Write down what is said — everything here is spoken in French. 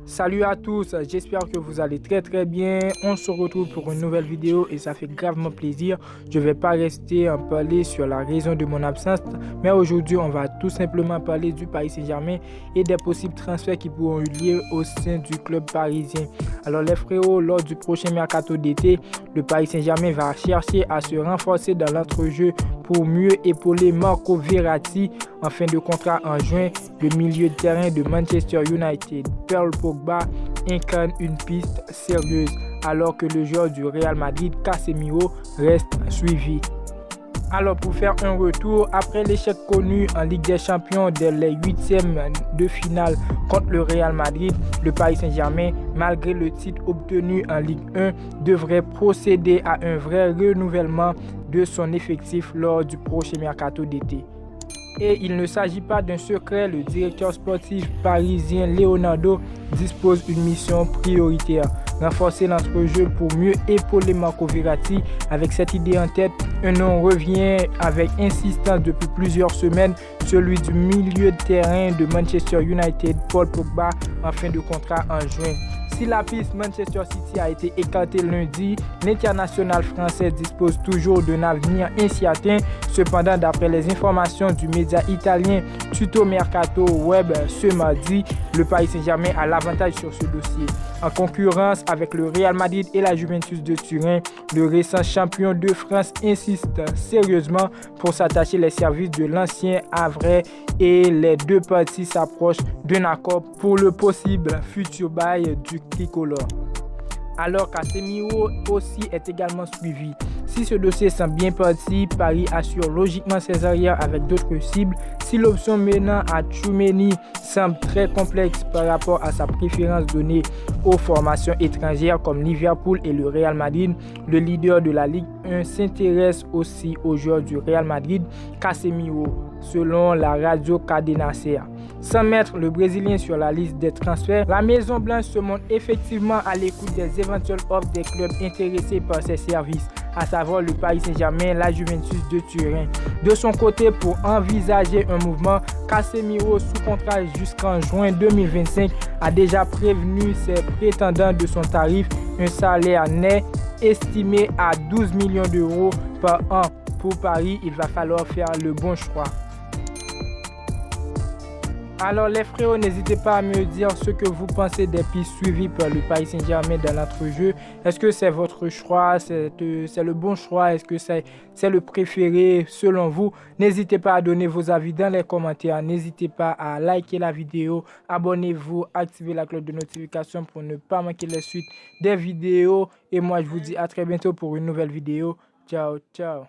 Salut à tous, j'espère que vous allez très bien. On se retrouve pour une nouvelle vidéo et ça fait gravement plaisir. Je ne vais pas rester à parler sur la raison de mon absence, mais aujourd'hui on va tout simplement parler du Paris Saint-Germain et des possibles transferts qui pourront eu lieu au sein du club parisien. Alors les frérots, lors du prochain mercato d'été, le Paris Saint-Germain va chercher à se renforcer dans l'entrejeu pour mieux épauler Marco Verratti en fin de contrat en juin. Le milieu de terrain de Manchester United, Paul Pogba, incarne une piste sérieuse alors que le joueur du Real Madrid, Casemiro, reste suivi. Alors pour faire un retour, après l'échec connu en Ligue des Champions dès les huitièmes de finale contre le Real Madrid, le Paris Saint-Germain, malgré le titre obtenu en Ligue 1, devrait procéder à un vrai renouvellement de son effectif lors du prochain mercato d'été. Et il ne s'agit pas d'un secret, le directeur sportif parisien Leonardo dispose d'une mission prioritaire: renforcer l'entrejeu pour mieux épauler Marco Verratti. Avec cette idée en tête, un nom revient avec insistance depuis plusieurs semaines, celui du milieu de terrain de Manchester United, Paul Pogba, en fin de contrat en juin. Si la piste Manchester City a été écartée lundi, l'international français dispose toujours d'un avenir incertain. Cependant, d'après les informations du média italien Tutto Mercato Web ce mardi, le Paris Saint-Germain a l'avantage sur ce dossier. En concurrence avec le Real Madrid et la Juventus de Turin, le récent champion de France insiste sérieusement pour s'attacher les services de l'ancien havrais et les deux parties s'approchent d'un accord pour le possible futur bail du tricolore. Alors Casemiro aussi est également suivi. Si ce dossier semble bien parti, Paris assure logiquement ses arrières avec d'autres cibles. Si l'option menant à Tchouaméni semble très complexe par rapport à sa préférence donnée aux formations étrangères comme Liverpool et le Real Madrid, le leader de la Ligue 1 s'intéresse aussi aux joueurs du Real Madrid, Casemiro, selon la radio Cadena Ser. Sans mettre le Brésilien sur la liste des transferts, la Maison Blanche se montre effectivement à l'écoute des éventuelles offres des clubs intéressés par ses services, à savoir le Paris Saint-Germain, la Juventus de Turin. De son côté, pour envisager un mouvement, Casemiro, sous contrat jusqu'en juin 2025, a déjà prévenu ses prétendants de son tarif, un salaire net estimé à 12 millions d'euros par an. Pour Paris, il va falloir faire le bon choix. Alors les frérots, n'hésitez pas à me dire ce que vous pensez des pistes suivies par le Paris Saint-Germain dans l'entrejeu. Est-ce que c'est votre choix, c'est le bon choix, est-ce que c'est le préféré selon vous? N'hésitez pas à donner vos avis dans les commentaires. N'hésitez pas à liker la vidéo, abonnez-vous, activez la cloche de notification pour ne pas manquer les suites des vidéos. Et moi je vous dis à très bientôt pour une nouvelle vidéo. Ciao, ciao.